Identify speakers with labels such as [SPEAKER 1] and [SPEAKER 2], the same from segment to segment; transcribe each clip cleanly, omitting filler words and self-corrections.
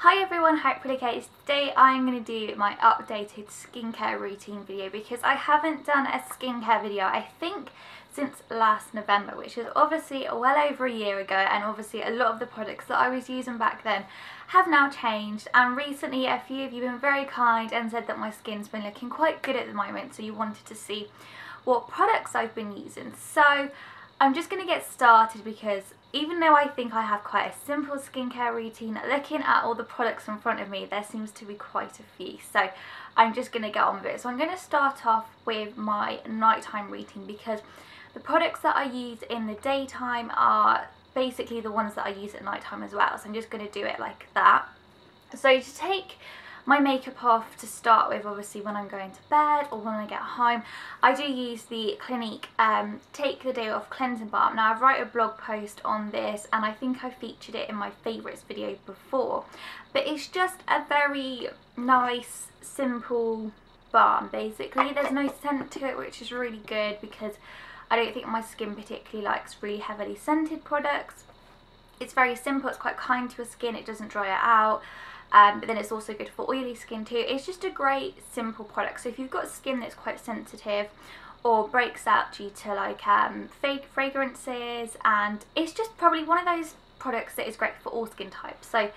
[SPEAKER 1] Hi everyone, hopefully okay. Today I'm going to do my updated skincare routine video because I haven't done a skincare video I think since last November, which is obviously well over a year ago, and obviously a lot of the products that I was using back then have now changed, and recently a few of you have been very kind and said that my skin's been looking quite good at the moment, so you wanted to see what products I've been using. So I'm just going to get started because even though I think I have quite a simple skincare routine, looking at all the products in front of me, there seems to be quite a few. So I'm just going to get on with it. So I'm going to start off with my nighttime routine because the products that I use in the daytime are basically the ones that I use at nighttime as well. So I'm just going to do it like that. So to take my makeup off to start with, obviously when I'm going to bed or when I get home, I do use the Clinique Take the Day Off Cleansing Balm. Now I've wrote a blog post on this and I think I featured it in my favourites video before, but it's just a very nice simple balm basically. There's no scent to it, which is really good because I don't think my skin particularly likes really heavily scented products. It's very simple, it's quite kind to your skin, it doesn't dry it out. But then it's also good for oily skin too. It's just a great simple product. So if you've got skin that's quite sensitive or breaks out due to like fake fragrances, and it's just probably one of those products that is great for all skin types. So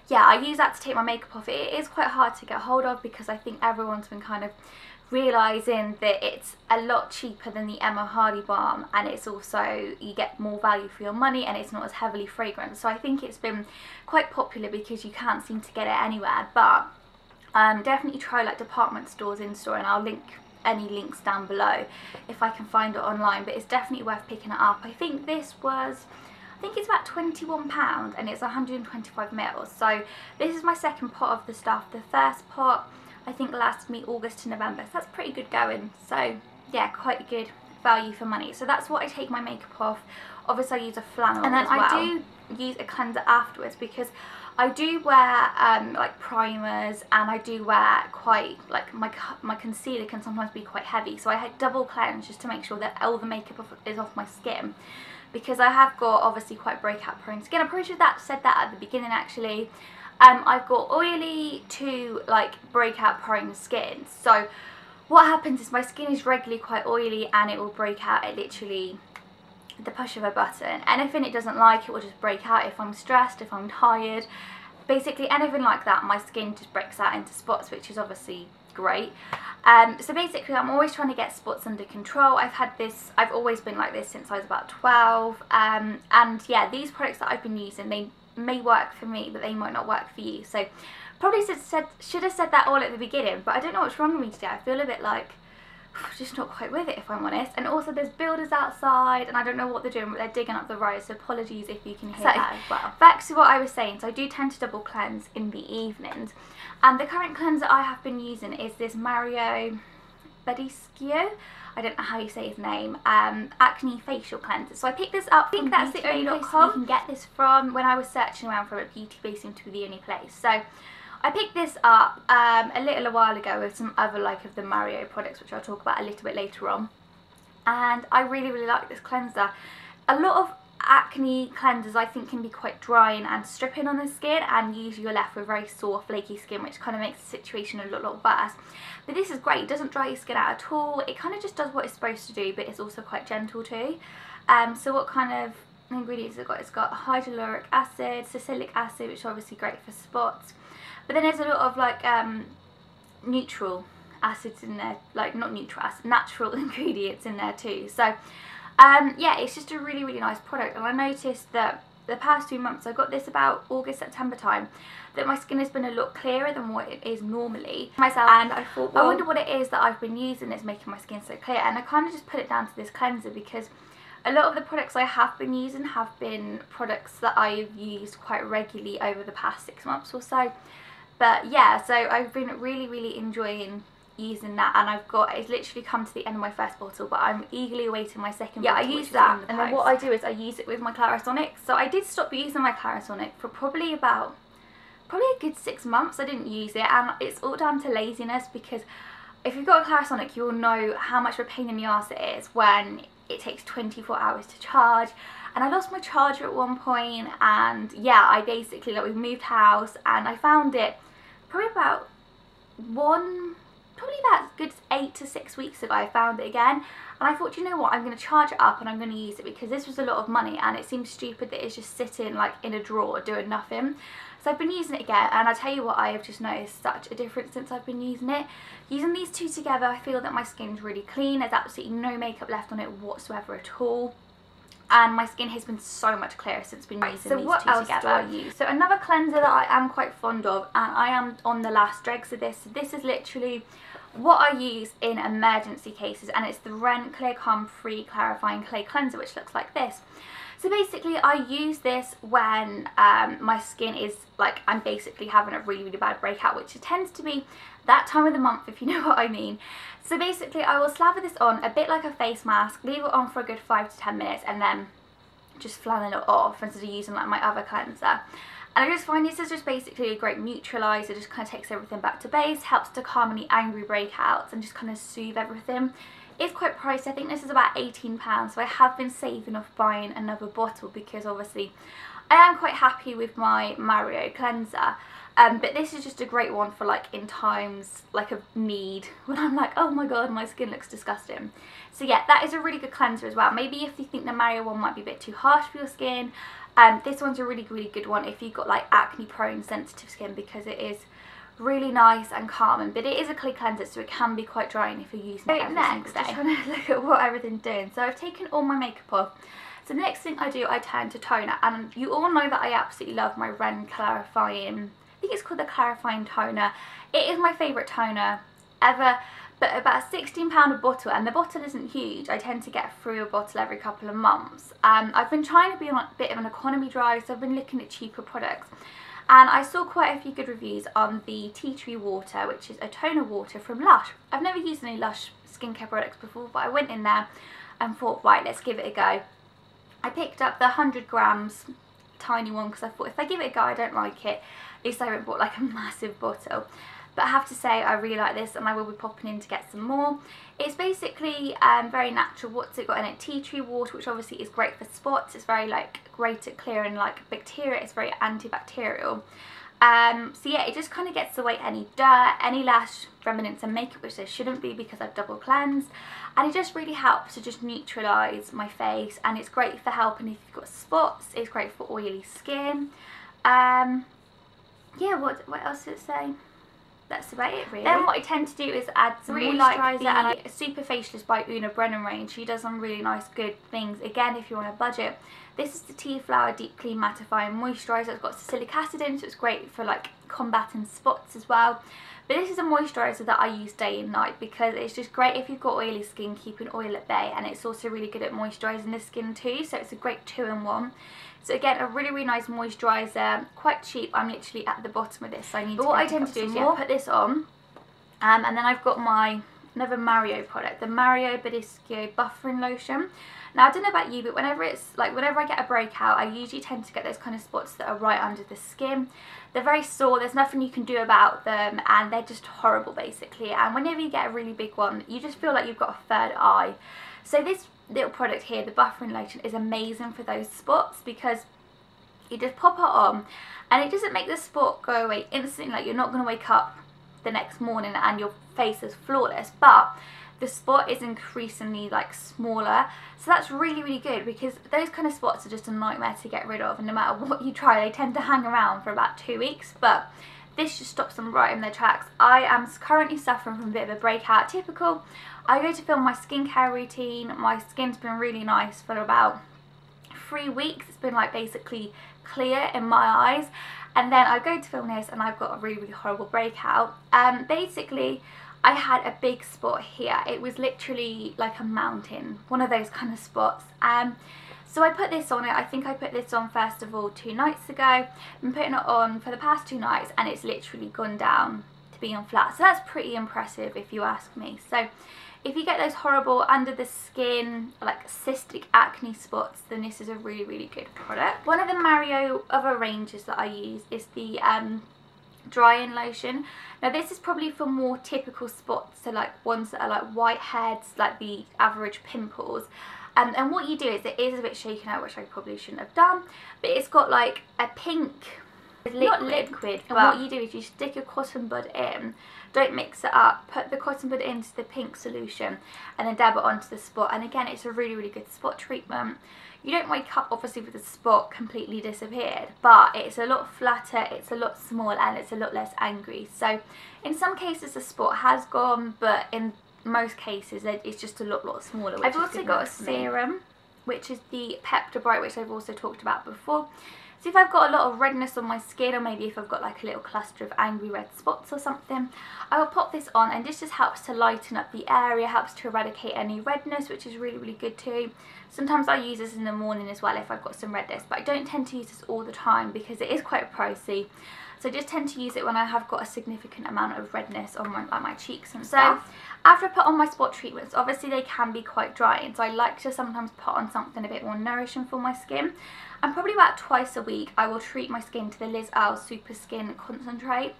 [SPEAKER 1] yeah, I use that to take my makeup off. It is quite hard to get hold of because I think everyone's been kind of realising that it's a lot cheaper than the Emma Hardy balm, and it's also, you get more value for your money and it's not as heavily fragrant. So I think it's been quite popular because you can't seem to get it anywhere. But definitely try like department stores in store, and I'll link any links down below if I can find it online, but it's definitely worth picking it up. I think this was, I think it's about £21 and it's 125 mils. So this is my second pot of the stuff. The first pot I think lasted me August to November, so that's pretty good going. So yeah, quite good value for money. So that's what I take my makeup off. Obviously I use a flannel, and then I do use a cleanser afterwards because I do wear like primers, and I do wear quite like my concealer can sometimes be quite heavy, so I had double cleanse just to make sure that all the makeup is off my skin, because I have got obviously quite breakout prone skin. I'm pretty sure that said that at the beginning actually. I've got oily to like breakout prone skin, so what happens is my skin is regularly quite oily and it will break out at literally the push of a button. Anything it doesn't like, it will just break out. If I'm stressed, if I'm tired, basically anything like that, my skin just breaks out into spots, which is obviously great. So basically I'm always trying to get spots under control. I've always been like this since I was about 12, and yeah, these products that I've been using, they may work for me but they might not work for you. So probably should have said that all at the beginning, but I don't know what's wrong with me today. I feel a bit like just not quite with it, if I'm honest. And also there's builders outside and I don't know what they're doing, but they're digging up the road, so apologies if you can hear that as well. Back to what I was saying, so I do tend to double cleanse in the evenings, and the current cleanser I have been using is this Mario Badescu, I don't know how you say his name, acne facial cleanser. So I picked this up, I think that's the only place you can get this from. When I was searching around for it, Beauty Bay seemed to be the only place. So I picked this up a little while ago with some other like of the Mario products, which I'll talk about a little bit later on, and I really like this cleanser. A lot of acne cleansers I think can be quite drying and stripping on the skin, and usually you're left with very sore flaky skin, which kind of makes the situation a lot worse. But this is great, it doesn't dry your skin out at all. It kind of just does what it's supposed to do, but it's also quite gentle too. So what kind of ingredients it's got hyaluronic acid, salicylic acid, which is obviously great for spots, but then there's a lot of like neutral acids in there, like not neutral acid, natural ingredients in there too. So yeah, it's just a really nice product, and I noticed that the past 2 months, I got this about August, September time, that my skin has been a lot clearer than what it is normally myself, and I thought, well, I wonder what it is that I've been using that's making my skin so clear. And I kind of just put it down to this cleanser because a lot of the products I have been using have been products that I've used quite regularly over the past 6 months or so. But yeah, so I've been really enjoying using that, and it's literally come to the end of my first bottle, but I'm eagerly awaiting my second bottle. Yeah, I use that, and then what I do is I use it with my Clarisonic. So I did stop using my Clarisonic for probably a good 6 months. I didn't use it, and it's all down to laziness, because if you've got a Clarisonic, you'll know how much of a pain in the arse it is when it takes 24 hours to charge, and I lost my charger at one point, and yeah, I basically, like, we moved house and I found it probably about good 8 to 6 weeks ago. I found it again, and I thought, you know what, I'm going to charge it up and I'm going to use it, because this was a lot of money and it seems stupid that it's just sitting like in a drawer doing nothing. So I've been using it again, and I tell you what, I have just noticed such a difference since I've been using it. Using these two together, I feel that my skin's really clean. There's absolutely no makeup left on it whatsoever at all. And my skin has been so much clearer since been using these two together. So what else do I use? So another cleanser that I am quite fond of, and I am on the last dregs of this. So this is literally what I use in emergency cases, and it's the Revlon Clear Calm Free Clarifying Clay Cleanser, which looks like this. So basically I use this when my skin is like, I'm basically having a really bad breakout, which it tends to be that time of the month, if you know what I mean. So basically I will slather this on a bit like a face mask, leave it on for a good 5 to 10 minutes, and then just flannel it off instead of using like my other cleanser. And I just find this is just basically a great neutralizer, just kind of takes everything back to base, helps to calm any angry breakouts and just kind of soothe everything. It's quite pricey. I think this is about £18, so I have been saving off buying another bottle, because obviously I am quite happy with my Mario cleanser. But this is just a great one for like in times like of need, when I'm like, oh my god, my skin looks disgusting. So yeah, that is a really good cleanser as well. Maybe if you think the Mario one might be a bit too harsh for your skin, this one's a really good one if you've got like acne prone sensitive skin, because it is really nice and calming, but it is a clay cleanser, so it can be quite drying if you're using it every next day. Just trying to look at what everything's doing. So I've taken all my makeup off. So the next thing I do, I turn to toner, and you all know that I absolutely love my Revlon Clarifying, I think it's called the Clarifying Toner. It is my favourite toner ever, but about £16 a bottle, and the bottle isn't huge. I tend to get through a bottle every couple of months. I've been trying to be on a bit of an economy drive, so I've been looking at cheaper products. And I saw quite a few good reviews on the Tea Tree Water, which is a toner water from Lush. I've never used any Lush skincare products before, but I went in there and thought, right, let's give it a go. I picked up the 100 grams tiny one, because I thought if I give it a go I don't like it, at least I haven't bought like a massive bottle. But I have to say I really like this, and I will be popping in to get some more. It's basically very natural. What's it got in it? Tea tree water, which obviously is great for spots. It's very like great at clearing like bacteria. It's very antibacterial. So yeah, it just kind of gets away any dirt, any lash remnants and makeup, which there shouldn't be because I've double cleansed. And it just really helps to just neutralise my face, and it's great for helping if you've got spots. It's great for oily skin. Yeah, what else did it say? That's about it really. Then what I tend to do is add some moisturiser, and a Super Facialist by Una Brennan range. She does some really nice good things, again if you're on a budget. This is the Tea Flower Deep Clean Mattifying Moisturiser. It's got salicylic acid in, so it's great for like combating spots as well. But this is a moisturiser that I use day and night, because it's just great if you've got oily skin, keeping oil at bay, and it's also really good at moisturising the skin too, so it's a great 2-in-1. So again, a really nice moisturiser, quite cheap. I'm literally at the bottom of this, so I need to. But what I tend to do is put this on, and then I've got my another Mario product, the Mario Badisco Buffering Lotion. Now I don't know about you, but whenever I get a breakout, I usually tend to get those kind of spots that are right under the skin. They're very sore, there's nothing you can do about them, and they're just horrible basically. And whenever you get a really big one, you just feel like you've got a third eye. So this little product here, the buffering lotion, is amazing for those spots, because you just pop it on and it doesn't make the spot go away instantly. Like, you're not going to wake up the next morning and your face is flawless, but the spot is increasingly like smaller. So that's really good, because those kind of spots are just a nightmare to get rid of, and no matter what you try they tend to hang around for about 2 weeks. But this just stops them right in their tracks. I am currently suffering from a bit of a breakout. Typical, I go to film my skincare routine. My skin's been really nice for about 3 weeks. It's been like basically clear in my eyes, and then I go to film this and I've got a really horrible breakout. Basically I had a big spot here. It was literally like a mountain, one of those kind of spots. So I put this on it. I think I put this on first of all 2 nights ago. I've been putting it on for the past 2 nights, and it's literally gone down to being on flat. So that's pretty impressive if you ask me. So if you get those horrible under the skin like cystic acne spots, then this is a really good product. One of the Mario other ranges that I use is the drying lotion. Now this is probably for more typical spots, so like ones that are like whiteheads, like the average pimples. And what you do is, it is a bit shaken out, which I probably shouldn't have done, but it's got like a pink liquid, and what you do is you stick a cotton bud in, don't mix it up, put the cotton bud into the pink solution and then dab it onto the spot. And again, it's a really good spot treatment. You don't wake up obviously with the spot completely disappeared, but it's a lot flatter, it's a lot smaller, and it's a lot less angry. So in some cases the spot has gone, but in most cases it's just a lot smaller. I've also got a serum, which is the Pepto Bright, which I've also talked about before. So if I've got a lot of redness on my skin, or maybe if I've got like a little cluster of angry red spots or something, I will pop this on, and this just helps to lighten up the area, helps to eradicate any redness, which is really good too. Sometimes I use this in the morning as well if I've got some redness, but I don't tend to use this all the time because it is quite pricey. So I just tend to use it when I have got a significant amount of redness on my cheeks and stuff. So after I put on my spot treatments, obviously they can be quite dry, and so I like to sometimes put on something a bit more nourishing for my skin. And probably about twice a week I will treat my skin to the Liz Earle Super Skin Concentrate.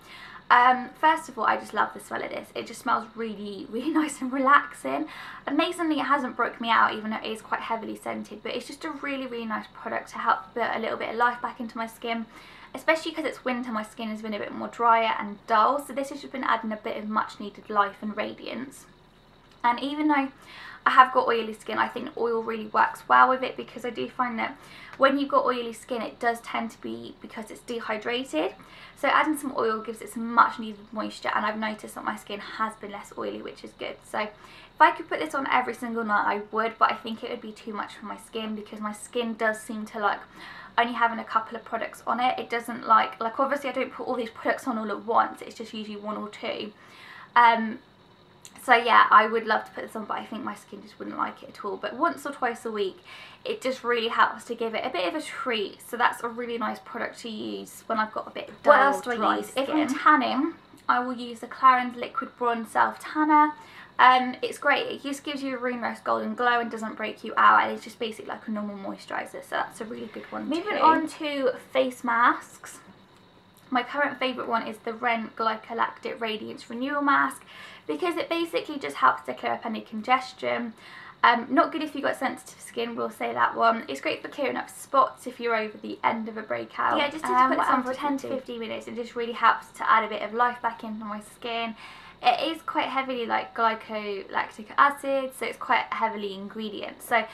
[SPEAKER 1] First of all, I just love the smell of this. It just smells really nice and relaxing. Amazingly, it hasn't broke me out, even though it is quite heavily scented, but it's just a really nice product to help put a little bit of life back into my skin, especially because it's winter. My skin has been a bit more drier and dull, so this has just been adding a bit of much needed life and radiance. And even though I have got oily skin, I think oil really works well with it, because I do find that when you've got oily skin, it does tend to be because it's dehydrated. So adding some oil gives it some much needed moisture, and I've noticed that my skin has been less oily, which is good. So if I could put this on every single night, I would, but I think it would be too much for my skin, because my skin does seem to like only having a couple of products on it. It doesn't like obviously I don't put all these products on all at once, it's just usually one or two. So yeah, I would love to put this on, but I think my skin just wouldn't like it at all. But once or twice a week, it just really helps to give it a bit of a treat. So that's a really nice product to use when I've got a bit of dull,
[SPEAKER 2] What else do I use?
[SPEAKER 1] If I'm tanning, I will use the Clarins Liquid Bronze Self Tanner. It's great. It just gives you a really nice golden glow and doesn't break you out, and it's just basically like a normal moisturiser, so that's a really good one. Moving on to face masks. My current favourite one is the Ren Glycolactic Radiance Renewal Mask, because it basically just helps to clear up any congestion. Not good if you've got sensitive skin, we'll say that one. It's great for clearing up spots if you're over the end of a breakout. Yeah, just to put this on for 10 to 15 minutes, it just really helps to add a bit of life back into my skin. It is quite heavily like glycolactic acid, so it's quite heavily ingredient. So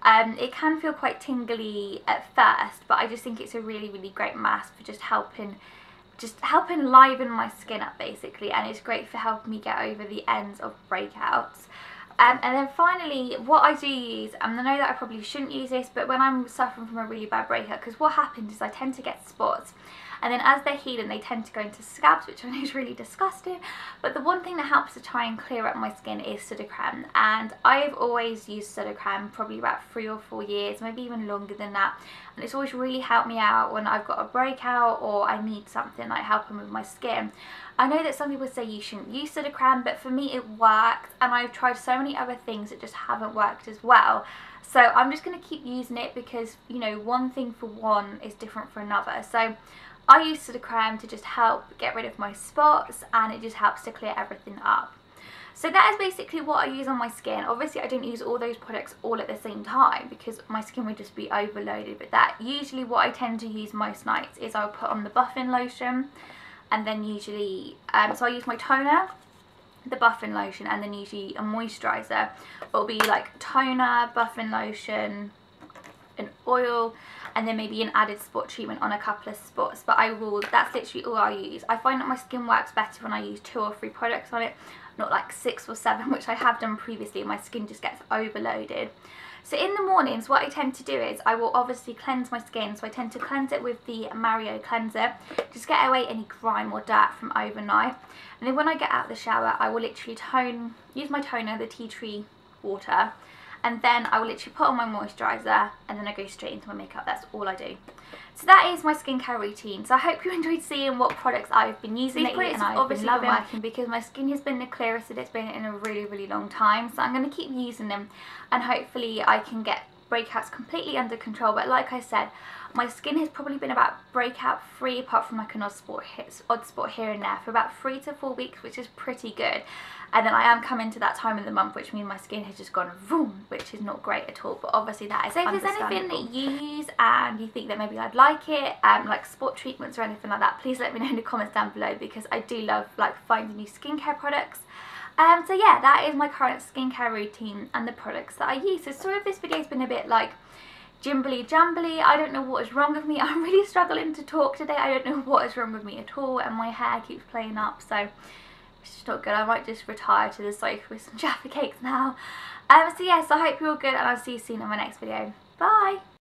[SPEAKER 1] it can feel quite tingly at first, but I just think it's a really great mask for just helping liven my skin up basically, and it's great for helping me get over the ends of breakouts. And then finally, what I do use, and I know that I probably shouldn't use this, but when I'm suffering from a really bad breakout, because what happens is I tend to get spots, and then as they're healing they tend to go into scabs, which I know is really disgusting, but the one thing that helps to try and clear up my skin is Sudocrem. And I've always used Sudocrem probably about 3 or 4 years, maybe even longer than that, and it's always really helped me out when I've got a breakout or I need something like helping with my skin. I know that some people say you shouldn't use Sudocrem, but for me it worked, and I've tried so many other things that just haven't worked as well. So I'm just going to keep using it because, you know, one thing for one is different for another. So I use Sudocrem to just help get rid of my spots, and it just helps to clear everything up. So that is basically what I use on my skin. Obviously I don't use all those products all at the same time because my skin would just be overloaded with that. Usually what I tend to use most nights is I'll put on the buffing lotion, and then usually, so I use my toner, the buffing lotion, and then usually a moisturiser. It'll be like toner, buffing lotion, an oil, and then maybe an added spot treatment on a couple of spots. But that's literally all I use. I find that my skin works better when I use 2 or 3 products on it, not like 6 or 7, which I have done previously. My skin just gets overloaded. So in the mornings, what I tend to do is I will obviously cleanse my skin. So I tend to cleanse it with the Mario cleanser, just get away any grime or dirt from overnight. And then when I get out of the shower, I will literally use my toner, the tea tree water, and then I will literally put on my moisturiser, and then I go straight into my makeup. That's all I do. So that is my skincare routine. So I hope you enjoyed seeing what products I've been using lately, and I've obviously been working because my skin has been the clearest that it's been in a really long time. So I'm going to keep using them, and hopefully I can get breakouts completely under control, but like I said, my skin has probably been about breakout free, apart from like an odd spot here and there, for about 3 to 4 weeks, which is pretty good. And then I am coming to that time of the month, which means my skin has just gone vroom, which is not great at all, but obviously that is understandable. So if there's anything that you use and you think that maybe I'd like it, like spot treatments or anything like that, please let me know in the comments down below, because I do love like finding new skincare products. So yeah, that is my current skincare routine and the products that I use. So sorry if this video's been a bit like jimbly jambly. I don't know what is wrong with me. I'm really struggling to talk today. I don't know what is wrong with me at all, and my hair keeps playing up, so it's just not good. I might just retire to the sofa with some Jaffa cakes now. So yes, I hope you're all good, and I'll see you soon in my next video. Bye!